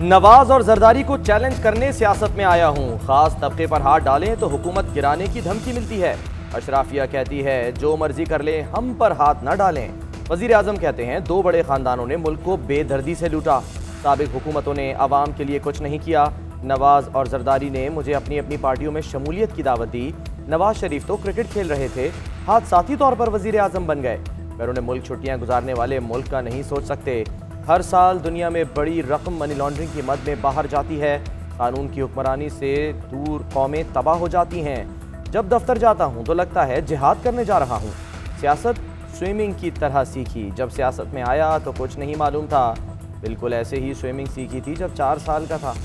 नवाज और जरदारी को चैलेंज करने सियासत में आया हूं। खास तबके पर हाथ डालें तो हुकूमत गिराने की धमकी मिलती है। अशराफिया कहती है जो मर्जी कर लें, हम पर हाथ न डालें। वजीर आजम कहते हैं दो बड़े खानदानों ने मुल्क को बेदर्दी से लूटा। साबिक हुकूमतों ने आवाम के लिए कुछ नहीं किया। नवाज और जरदारी ने मुझे अपनी अपनी पार्टियों में शमूलियत की दावत दी। नवाज शरीफ तो क्रिकेट खेल रहे थे, हाथ साथी तौर पर वजीर आजम बन गए। बैरून मुल्क छुट्टियां गुजारने वाले मुल्क का नहीं सोच सकते। हर साल दुनिया में बड़ी रकम मनी लॉन्ड्रिंग की मद में बाहर जाती है। कानून की हुक्मरानी से दूर कौमें तबाह हो जाती हैं। जब दफ्तर जाता हूं तो लगता है जिहाद करने जा रहा हूं। सियासत स्विमिंग की तरह सीखी, जब सियासत में आया तो कुछ नहीं मालूम था। बिल्कुल ऐसे ही स्विमिंग सीखी थी जब 4 साल का था।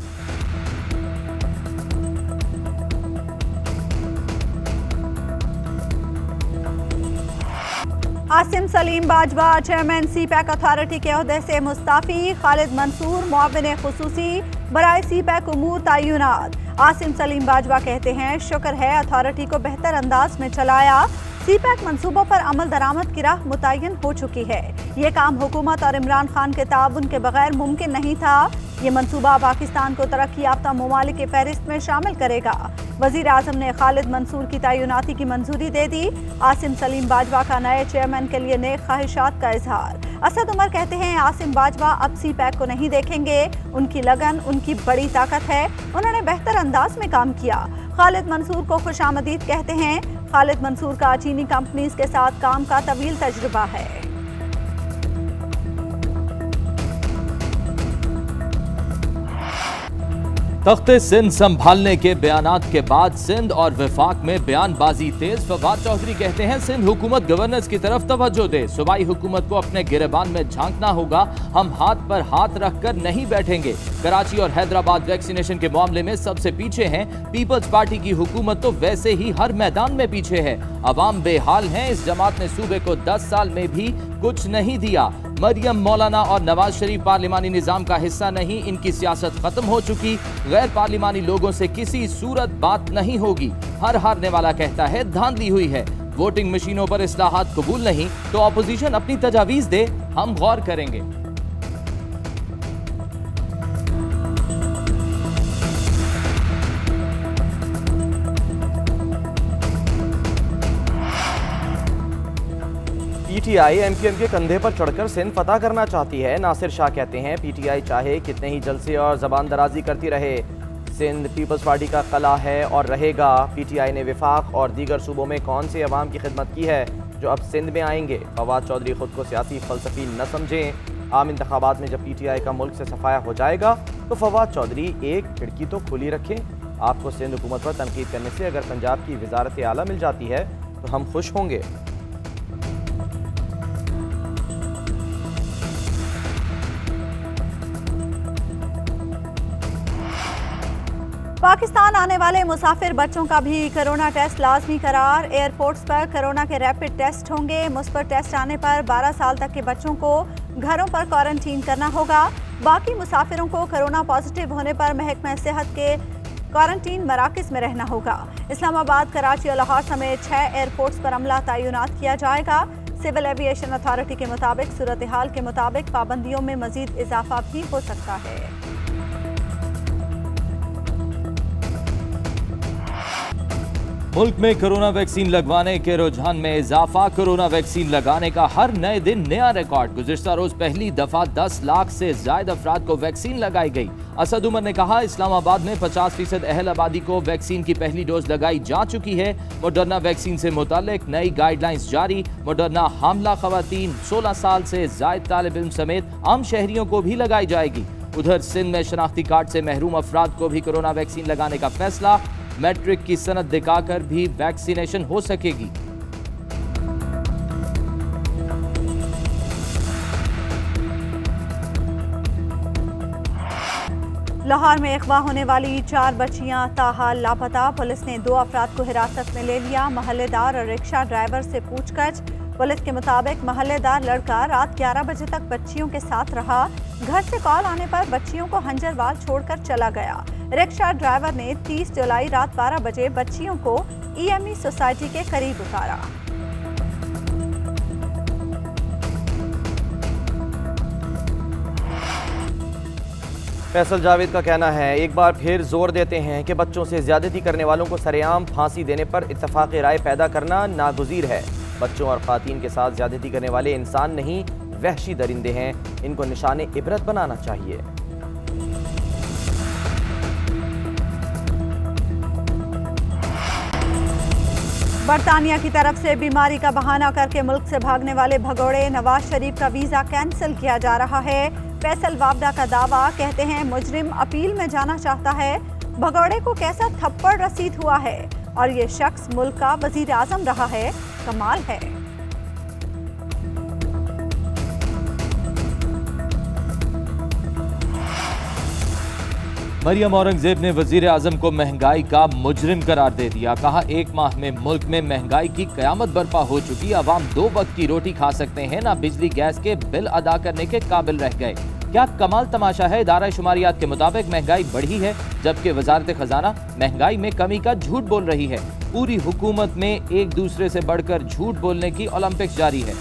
Asim Salim Bajwa chairman CPEC authority के ओहदे से मुस्ताफी। खालिद मंसूर मुआविन खुसूसी बराए सीपैक उमूर तय्युनात। आसिम सलीम बाजवा कहते हैं शुक्र है अथॉरिटी को बेहतर अंदाज में चलाया। सीपैक मंसूबों पर अमल दरामद की राह मुतय्यन हो चुकी है। ये काम हुकूमत और इमरान खान के ताउन के बगैर मुमकिन नहीं था। ये मंसूबा पाकिस्तान को तरक्की याफ्ता ममालिक की फहरिस्त में शामिल करेगा। वजीर आजम ने खालिद मंसूर की तैनाती की मंजूरी दे दी। आसिम सलीम बाजवा का नए चेयरमैन के लिए नेक ख्वाहिशात का इजहार। असद उमर कहते हैं आसिम बाजवा अब सीपैक को नहीं देखेंगे। उनकी लगन उनकी बड़ी ताकत है, उन्होंने बेहतर अंदाज में काम किया। खालिद मंसूर को खुशामदीद कहते हैं। खालिद मंसूर का चीनी कंपनीज के साथ काम का तवील तजुर्बा है। तख्ते सिंध संभालने के बयानात के बाद सिंध और विफाक में बयानबाजी तेज। फवाद चौधरी कहते हैं सिंध हुकूमत गवर्नेंस की तरफ तवज्जो दे। सूबाई हुकूमत को अपने गिरेबान में झांकना होगा, हम हाथ पर हाथ रखकर नहीं बैठेंगे। कराची और हैदराबाद वैक्सीनेशन के मामले में सबसे पीछे हैं। पीपल्स पार्टी की हुकूमत तो वैसे ही हर मैदान में पीछे है। अवाम बेहाल हैं। इस जमात ने सूबे को 10 साल में भी कुछ नहीं दिया। मरियम मौलाना और नवाज शरीफ पार्लिमानी निजाम का हिस्सा नहीं, इनकी सियासत खत्म हो चुकी। गैर पार्लिमानी लोगों से किसी सूरत बात नहीं होगी। हर हारने वाला कहता है धांधली हुई है। वोटिंग मशीनों पर इस्लाहात कबूल नहीं तो अपोजिशन अपनी तजावीज दे, हम गौर करेंगे। पीटीआई एमक्यूएम के कंधे पर चढ़कर सिंध फतह करना चाहती है। नासिर शाह कहते हैं पीटीआई चाहे कितने ही जलसे और जबान दराजी करती रहे, सिंध पीपल्स पार्टी का कला है और रहेगा। पीटीआई ने विफाक और दीगर सूबों में कौन से अवाम की खिदमत की है जो अब सिंध में आएंगे। फवाद चौधरी खुद को सियासी फलसफी न समझें। आम इंतखाबात में जब पीटीआई का मुल्क से सफाया हो जाएगा तो फवाद चौधरी एक खिड़की तो खुली रखें। आपको सिंध हुकूमत पर तनकीद करने से अगर पंजाब की वजारत आला मिल जाती है तो हम खुश होंगे। पाकिस्तान आने वाले मुसाफिर बच्चों का भी कोरोना टेस्ट लाजमी करार। एयरपोर्ट्स पर कोरोना के रैपिड टेस्ट होंगे। मुस्बत टेस्ट आने पर 12 साल तक के बच्चों को घरों पर क्वारंटीन करना होगा। बाकी मुसाफिरों को कोरोना पॉजिटिव होने पर महकमा सेहत के क्वारंटीन मराकज़ में रहना होगा। इस्लामाबाद, कराची और लाहौर समेत 6 एयरपोर्ट्स पर अमला तैनात किया जाएगा। सिविल एविएशन अथॉरिटी के मुताबिक सूरत हाल के मुताबिक पाबंदियों में मजीद इजाफा भी हो सकता है। मुल्क में कोरोना वैक्सीन लगवाने के रुझान में इजाफा। कोरोना वैक्सीन लगाने का हर नए दिन नया रिकॉर्ड। गुज़िश्ता रोज पहली दफा 10 लाख से ज्यादा अफराद को वैक्सीन लगाई गई। असद उमर ने कहा इस्लामाबाद में 50% अहल आबादी को वैक्सीन की पहली डोज लगाई जा चुकी है। मोडर्ना वैक्सीन से मुतालिक नई गाइडलाइंस जारी। मोडर्ना हामला खवातीन, 16 साल से जायद तालिब इल्म समेत आम शहरियों को भी लगाई जाएगी। उधर सिंध में शनाख्ती कार्ड से महरूम अफराद को भी कोरोना वैक्सीन लगाने का फैसला। मैट्रिक की सनद दिखाकर भी वैक्सीनेशन हो सकेगी। लाहौर में अगवा होने वाली 4 बच्चियां ताहाल लापता। पुलिस ने 2 अफराद को हिरासत में ले लिया। महल्लेदार और रिक्शा ड्राइवर से पूछताछ। पुलिस के मुताबिक महल्लेदार लड़का रात 11 बजे तक बच्चियों के साथ रहा। घर से कॉल आने पर बच्चियों को हंजरवाल छोड़कर चला गया। रिक्शा ड्राइवर ने 30 जुलाई रात 12 बजे बच्चियों को ईएमई सोसाइटी के करीब उतारा। फैसल जावेद का कहना है, एक बार फिर जोर देते हैं कि बच्चों से ज्यादती करने वालों को सरेआम फांसी देने पर इत्तफाक राय पैदा करना नागुज़ीर है। बच्चों और ख़वातीन के साथ ज्यादती करने वाले इंसान नहीं, वहशी दरिंदे हैं। इनको निशाने इबरत बनाना चाहिए। बरतानिया की तरफ से बीमारी का बहाना करके मुल्क से भागने वाले भगोड़े नवाज शरीफ का वीज़ा कैंसिल किया जा रहा है। फैसल वाबदा का दावा, कहते हैं मुजरिम अपील में जाना चाहता है। भगोड़े को कैसा थप्पड़ रसीद हुआ है और ये शख्स मुल्क का वजीर आजम रहा है, कमाल है। मरियम औरंगजेब ने वजीर आजम को महंगाई का मुजरिम करार दे दिया। कहा, एक माह में मुल्क में महंगाई की कयामत बर्पा हो चुकी। अवाम 2 वक्त की रोटी खा सकते हैं, ना बिजली गैस के बिल अदा करने के काबिल रह गए। क्या कमाल तमाशा है। इदारा शुमारियात के मुताबिक महंगाई बढ़ी है, जबकि वजारत खजाना महंगाई में कमी का झूठ बोल रही है। पूरी हुकूमत में एक दूसरे से बढ़कर झूठ बोलने की ओलंपिक्स जारी है।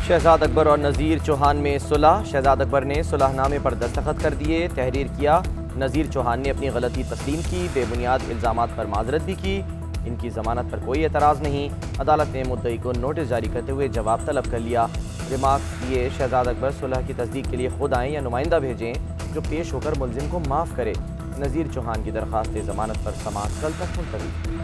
शहजाद अकबर और नज़ीर चौहान में सुलह। शहजाद अकबर ने सुलहनामे पर दस्तखत कर दिए, तहरीर किया। नज़ीर चौहान ने अपनी गलती तस्लीम की, बेबुनियाद इल्ज़ामात पर माजरत भी की। इनकी जमानत पर कोई एतराज़ नहीं। अदालत ने मुद्दई को नोटिस जारी करते हुए जवाब तलब कर लिया। रिमार्क दिए, शहजाद अकबर सुलह की तस्दीक के लिए खुद आएँ या नुमाइंदा भेजें जो पेश होकर मुलजिम को माफ़ करे। नज़ीर चौहान की दरख्वास्त जमानत पर समाअत कल तक मुलतवी।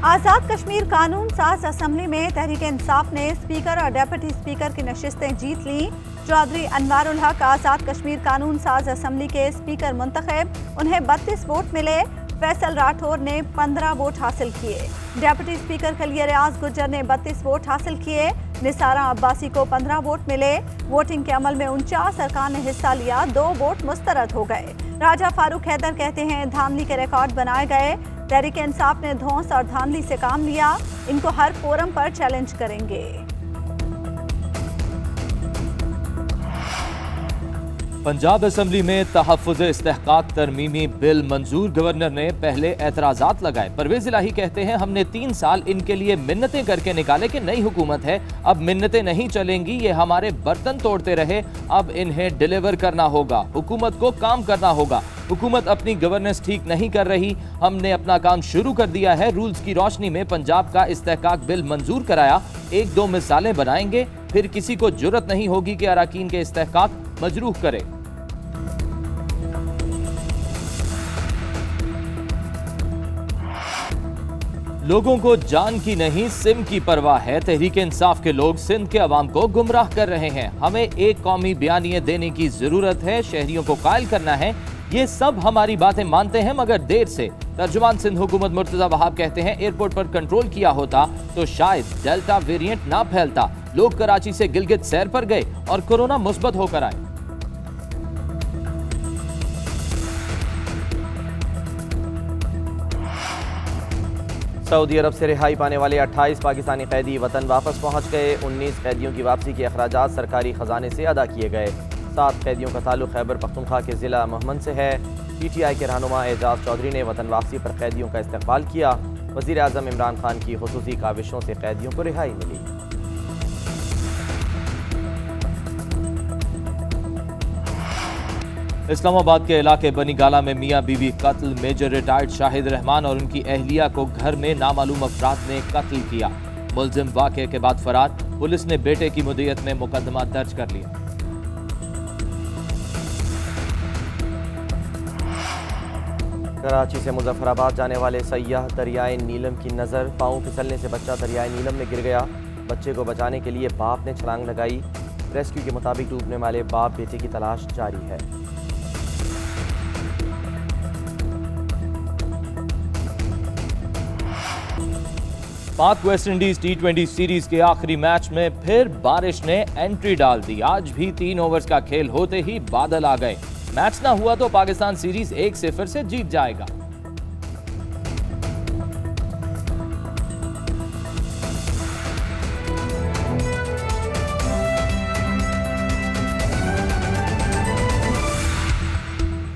आज़ाद कश्मीर कानून साज असम्बली में तहरीक इंसाफ ने स्पीकर और डेप्यूटी स्पीकर की नशिस्तें जीत लीं। चौधरी अनवारुल हक आज़ाद कश्मीर कानून साज असम्बली के स्पीकर मुंतखब, उन्हें 32 वोट मिले। फैसल राठौर ने 15 वोट हासिल किए। डेप्यूटी स्पीकर के लिए रियाज गुर्जर ने 32 वोट हासिल किए। निसारा अब्बासी को 15 वोट मिले। वोटिंग के अमल में 49 अरकान ने हिस्सा लिया, 2 वोट मुस्तरद हो गए। राजा फारूक हैदर कहते हैं, धांधली के रिकॉर्ड बनाए गए। तहरीक इंसाफ ने धौंस और धांधली से काम लिया, इनको हर फोरम पर चैलेंज करेंगे। पंजाब असम्बली में तहफ़्फ़ुज़ इस्तेहक़ाक़ तरमीमी बिल मंजूर। गवर्नर ने पहले एतराज़ात लगाए। परवेज़ इलाही कहते हैं, हमने 3 साल इनके लिए मिन्नतें करके निकाले कि नई हुकूमत है, अब मिन्नतें नहीं चलेंगी। ये हमारे बर्तन तोड़ते रहे, अब इन्हें डिलीवर करना होगा। हुकूमत को काम करना होगा। हुकूमत अपनी गवर्नेंस ठीक नहीं कर रही, हमने अपना काम शुरू कर दिया है। रूल्स की रोशनी में पंजाब का इस्तेहक़ाक़ बिल मंजूर कराया। 1-2 मिसालें बनाएंगे, फिर किसी को जुर्रत नहीं होगी कि अराकीन के इस्तेहक़ाक़ मजरूह करे। लोगों को जान की नहीं सिम की परवाह है। तहरीक इंसाफ के लोग सिंध के अवाम को गुमराह कर रहे हैं। हमें एक कौमी बयानिए देने की जरूरत है, शहरियों को कायल करना है। ये सब हमारी बातें मानते हैं मगर देर से। तर्जुमान सिंध हुकूमत मुर्तज़ा वहाब कहते हैं, एयरपोर्ट पर कंट्रोल किया होता तो शायद डेल्टा वेरिएंट ना फैलता। लोग कराची से गिलगित सैर पर गए और कोरोना मुस्बत होकर आए। सऊदी अरब से रिहाई पाने वाले 28 पाकिस्तानी कैदी वतन वापस पहुंच गए। 19 कैदियों की वापसी के अखराजात सरकारी खजाने से अदा किए गए। 7 कैदियों का ताल्लुक खैबर पख्तूनख्वा के ज़िला महमद से है। PTI के रहनुमा एजाज चौधरी ने वतन वापसी पर कैदियों का इस्तकबाल किया। वज़ीर आज़म इमरान खान की खुसूसी काविशों से कैदियों को रिहाई मिली। इस्लामाबाद के इलाके बनी गाला में मियाँ बीवी कत्ल। मेजर रिटायर्ड शाहिद रहमान और उनकी अहलिया को घर में नामालूम अफराद ने कत्ल किया। मुलजिम वाक़े के बाद फरार। पुलिस ने बेटे की मुद्दत में मुकदमा दर्ज कर लिया। कराची से मुजफ्फराबाद जाने वाले सयाह दरियाए नीलम की नज़र। पाँव फिसलने से बच्चा दरियाए नीलम में गिर गया। बच्चे को बचाने के लिए बाप ने छलांग लगाई। रेस्क्यू के मुताबिक डूबने वाले बाप बेटे की तलाश जारी है। पाक वेस्ट इंडीज T20 सीरीज के आखिरी मैच में फिर बारिश ने एंट्री डाल दी। आज भी 3 ओवर्स का खेल होते ही बादल आ गए। मैच ना हुआ तो पाकिस्तान सीरीज 1-0 से जीत जाएगा।